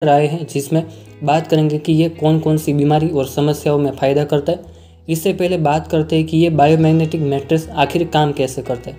आए हैं, जिसमें बात करेंगे कि ये कौन कौन सी बीमारी और समस्याओं में फ़ायदा करता है। इससे पहले बात करते हैं कि ये बायोमैग्नेटिक मैट्रेस आखिर काम कैसे करता है।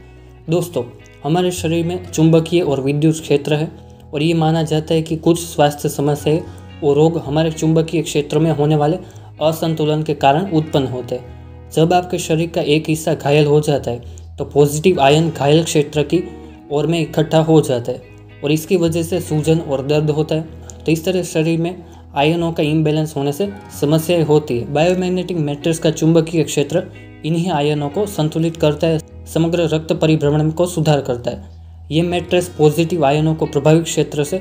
दोस्तों, हमारे शरीर में चुंबकीय और विद्युत क्षेत्र है और ये माना जाता है कि कुछ स्वास्थ्य समस्याएं और रोग हमारे चुंबकीय क्षेत्र में होने वाले असंतुलन के कारण उत्पन्न होते हैं। जब आपके शरीर का एक हिस्सा घायल हो जाता है तो पॉजिटिव आयन घायल क्षेत्र की ओर में इकट्ठा हो जाता है और इसकी वजह से सूजन और दर्द होता है। तो इस तरह शरीर में आयनों का इम्बैलेंस होने से समस्याएं होती है। बायोमैग्नेटिक मैट्रेस का चुंबकीय क्षेत्र इन्हीं आयनों को संतुलित करता है, समग्र रक्त परिभ्रमण को सुधार करता है। ये मैट्रेस पॉजिटिव आयनों को प्रभावित क्षेत्र से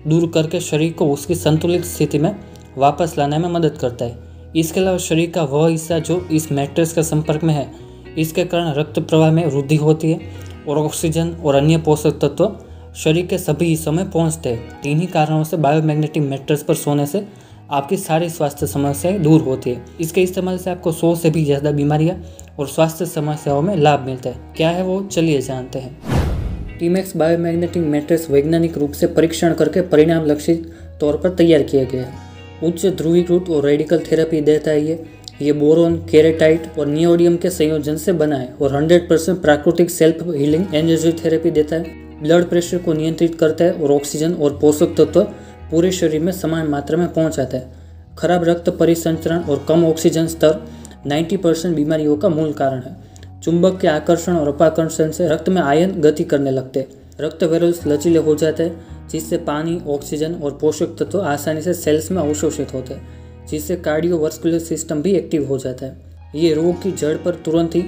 दूर करके शरीर को उसकी संतुलित स्थिति में वापस लाने में मदद करता है। इसके अलावा शरीर का वह हिस्सा जो इस मैट्रेस के संपर्क में है, इसके कारण रक्त प्रवाह में वृद्धि होती है और ऑक्सीजन और अन्य पोषक तत्व शरीर के सभी हिस्सों में पहुंचते हैं। इन्हीं कारणों से बायोमैग्नेटिक मैट्रेस पर सोने से आपकी सारी स्वास्थ्य समस्याएं दूर होती है। इसके इस्तेमाल से आपको 100 से भी ज़्यादा बीमारियां और स्वास्थ्य समस्याओं में लाभ मिलता है। क्या है वो, चलिए जानते हैं। टीमैक्स बायोमैग्नेटिक मैट्रेस वैज्ञानिक रूप से परीक्षण करके परिणाम लक्षित तौर पर तैयार किया गया है। उच्च ध्रुवीकृत और रेडिकल थेरेपी देता है। ये बोरोन, केरेटाइट और नियोडियम के संयोजन से बना है और 100% प्राकृतिक सेल्फ हीलिंग एनर्जी थेरेपी देता है। ब्लड प्रेशर को नियंत्रित करता है और ऑक्सीजन और पोषक तत्व पूरे शरीर में समान मात्रा में पहुंचाता है। खराब रक्त परिसंचरण और कम ऑक्सीजन स्तर 90% बीमारियों का मूल कारण है। चुंबक के आकर्षण और अपाकर्षण से रक्त में आयन गति करने लगते हैं। रक्त वेरुल्स लचीले हो जाते हैं, जिससे पानी, ऑक्सीजन और पोषक तत्व आसानी से सेल्स में अवशोषित होते हैं, जिससे कार्डियोवास्कुलर सिस्टम भी एक्टिव हो जाता है। ये रोग की जड़ पर तुरंत ही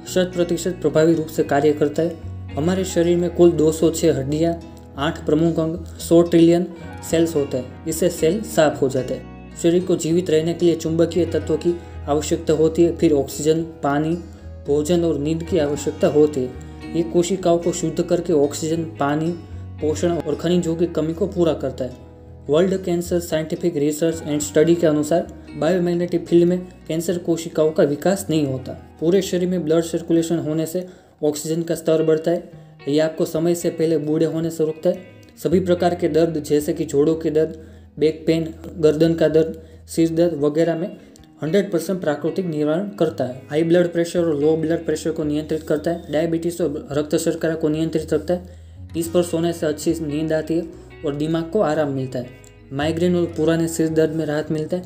100% प्रभावी रूप से कार्य करता है। हमारे शरीर में कुल 206 हड्डियाँ, 8 प्रमुख अंग, 100 ट्रिलियन सेल्स होते हैं। इससे सेल साफ हो जाते हैं। शरीर को जीवित रहने के लिए चुंबकीय तत्वों की आवश्यकता होती है, फिर ऑक्सीजन, पानी, भोजन और नींद की आवश्यकता होती है। ये कोशिकाओं को शुद्ध करके ऑक्सीजन, पानी, पोषण और खनिजों की कमी को पूरा करता है। World cancer scientific research and study के अनुसार बायोमैग्नेटिक फील्ड में कैंसर कोशिकाओं का विकास नहीं होता। पूरे शरीर में ब्लड सर्कुलेशन होने से ऑक्सीजन का स्तर बढ़ता है। यह आपको समय से पहले बूढ़े होने से रोकता है। सभी प्रकार के दर्द जैसे कि जोड़ों के दर्द, बैक पेन, गर्दन का दर्द, सिर दर्द वगैरह में 100% प्राकृतिक निवारण करता है। हाई ब्लड प्रेशर और लो ब्लड प्रेशर को नियंत्रित करता है। डायबिटीज और रक्त शर्करा को नियंत्रित रखता है। इस पर सोने से अच्छी नींद आती है और दिमाग को आराम मिलता है। माइग्रेन और पुराने सिर दर्द में राहत मिलता है।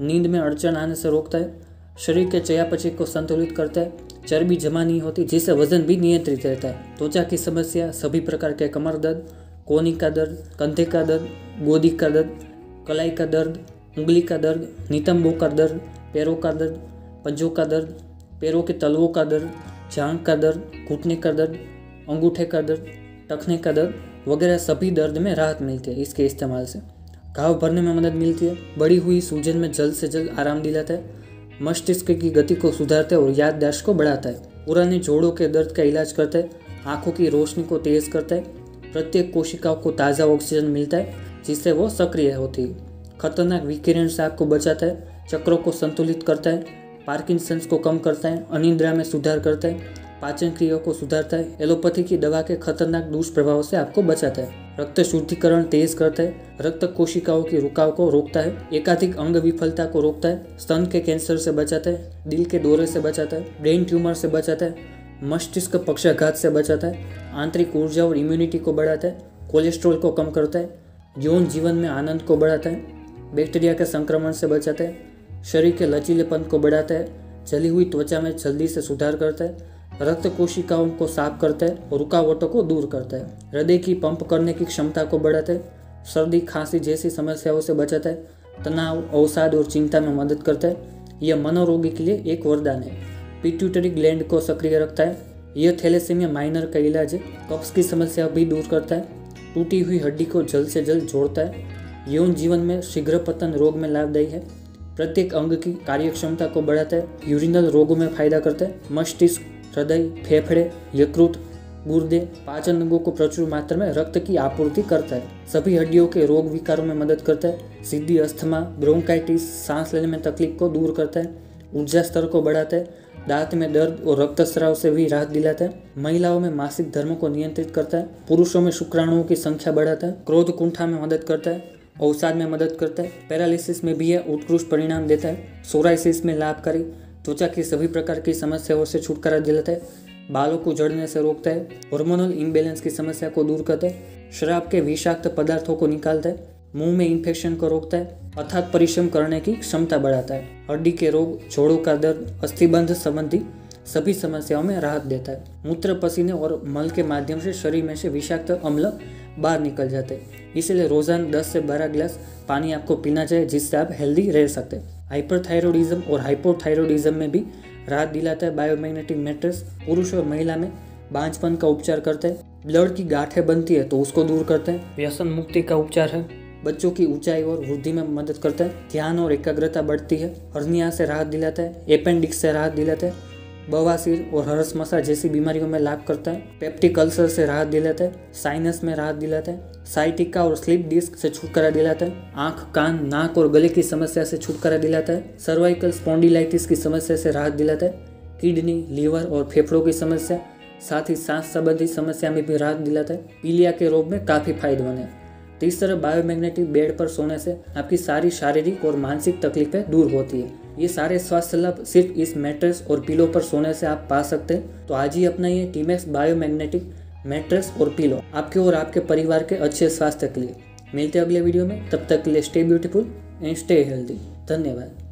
नींद में अड़चन आने से रोकता है। शरीर के चयापचय को संतुलित करता है। चर्बी जमा नहीं होती, जिससे वजन भी नियंत्रित रहता है। त्वचा की समस्या, सभी प्रकार के कमर दर्द, कोहनी का दर्द, कंधे का दर्द, गोदी का दर्द, कलाई का दर्द, उंगली का दर्द, नितंबों का दर्द, पैरों का दर्द, पंजों का दर्द, पैरों के तलवों का दर्द, जांघ का दर्द, घुटने का दर्द, अंगूठे का दर्द, टखने का दर्द वगैरह सभी दर्द में राहत मिलती है। इसके इस्तेमाल से घाव भरने में मदद मिलती है। बढ़ी हुई सूजन में जल्द से जल्द आराम दिलाता है। मस्तिष्क की गति को सुधारता है और याददाश्त को बढ़ाता है। पुराने जोड़ों के दर्द का इलाज करता है। आंखों की रोशनी को तेज करता है। प्रत्येक कोशिकाओं को ताज़ा ऑक्सीजन मिलता है, जिससे वो सक्रिय होती है। खतरनाक विकिरण से आपको बचाता है। चक्रों को संतुलित करता है। पार्किंसंस को कम करता है। अनिद्रा में सुधार करता है। पाचन क्रिया को सुधारता है। एलोपैथी की दवा के खतरनाक दुष्प्रभाव से आपको बचाता है। रक्त शुद्धिकरण तेज करता है। रक्त कोशिकाओं की रुकाव को रोकता है। एकाधिक अंग विफलता को रोकता है। स्तन के कैंसर से बचाता है। दिल के दौरे से बचाता है। ब्रेन ट्यूमर से बचाता है। मस्तिष्क पक्षाघात से बचाता है। आंतरिक ऊर्जा और इम्यूनिटी को बढ़ाता है। कोलेस्ट्रॉल को कम करता है। यौन जीवन में आनंद को बढ़ाता है। बैक्टीरिया के संक्रमण से बचाता है। शरीर के लचीलेपन को बढ़ाता है। जली हुई त्वचा में जल्दी से सुधार करता है। रक्त कोशिकाओं को साफ करता है और रुकावटों को दूर करता है। हृदय की पंप करने की क्षमता को बढ़ाता है। सर्दी, खांसी जैसी समस्याओं से बचाता है। तनाव, अवसाद और चिंता में मदद करता है। यह मनोरोगी के लिए एक वरदान है। पिट्यूटरी ग्लैंड को सक्रिय रखता है। यह थैलेसीमिया माइनर का इलाज है। कब्ज की समस्या भी दूर करता है। टूटी हुई हड्डी को जल्द से जल्द जोड़ता है। यौन जीवन में शीघ्र पतन रोग में लाभदायी है। प्रत्येक अंग की कार्यक्षमता को बढ़ाता है। यूरिनल रोगों में फायदा करता है। मस्तिष्क, हृदय, फेफड़े, यकृत, गुर्दे, पाचन अंगों को प्रचुर मात्रा में रक्त की आपूर्ति करता है। सभी हड्डियों के रोग विकारों में मदद करता है। सीधी अस्थमा, ब्रोंकाइटिस, सांस लेने में तकलीफ को दूर करता है। ऊर्जा स्तर को बढ़ाता है। दांत में दर्द और रक्तस्राव से भी राहत दिलाता है। महिलाओं में मासिक धर्म को नियंत्रित करता है। पुरुषों में शुक्राणुओं की संख्या बढ़ाता है। क्रोध कुंठा में मदद करता है। अवसाद में मदद करता है, पैरालिसिस में भी यह उत्कृष्ट परिणाम देता है, सोराइसिस में लाभकारी, त्वचा की सभी प्रकार की समस्याओं से छुटकारा दिलाता है, बालों को झड़ने से रोकता है, हार्मोनल इम्बैलेंस की समस्या को दूर करता है, शराब के विषाक्त पदार्थों को निकालता है, मुंह में इन्फेक्शन को रोकता है, अथक परिश्रम करने की क्षमता बढ़ाता है, हड्डी के रोग, जोड़ों का दर्द, अस्थिबंध संबंधी सभी समस्याओं में राहत देता है। मूत्र, पसीने और मल के माध्यम से शरीर में से विषाक्त अम्ल बाहर निकल जाते हैं। इसलिए रोजाना 10 से 12 गिलास पानी आपको पीना चाहिए, जिससे आप हेल्दी रह सकते हैं। हाइपरथायरॉयडिज्म और हाइपोथायरॉयडिज्म में भी राहत दिलाता है। बायोमैग्नेटिक मैट्रेस पुरुष और महिला में बांझपन का उपचार करता है। ब्लड की गांठें बनती है तो उसको दूर करते हैं। व्यसन मुक्ति का उपचार है। बच्चों की ऊंचाई और वृद्धि में मदद करता है। ध्यान और एकाग्रता बढ़ती है। हर्निया से राहत दिलाता है। एपेंडिक्स से राहत दिलाता है। बवासीर और हरसमसा जैसी बीमारियों में लाभ करता है। पेप्टिक अल्सर से राहत दिलाता है। साइनस में राहत दिलाता है। साइटिका और स्लीप डिस्क से छुटकारा दिलाता है। आंख, कान, नाक और गले की समस्या से छुटकारा दिलाता है। सर्वाइकल स्पॉन्डिलाइटिस की समस्या से राहत दिलाता है। किडनी, लीवर और फेफड़ों की समस्या, साथ ही सांस संबंधी समस्या में भी राहत दिलाता है। पीलिया के रोग में काफी फायदेमंद है। तो इस तरह बायोमैग्नेटिक बेड पर सोने से आपकी सारी शारीरिक और मानसिक तकलीफें दूर होती है। ये सारे स्वास्थ्य लाभ सिर्फ इस मैट्रेस और पिलो पर सोने से आप पा सकते हैं। तो आज ही अपनाइए टीमैक्स बायोमैग्नेटिक मैट्रेस और पिलो, आपके और आपके परिवार के अच्छे स्वास्थ्य के लिए। मिलते हैं अगले वीडियो में, तब तक के लिए stay beautiful and stay healthy. धन्यवाद।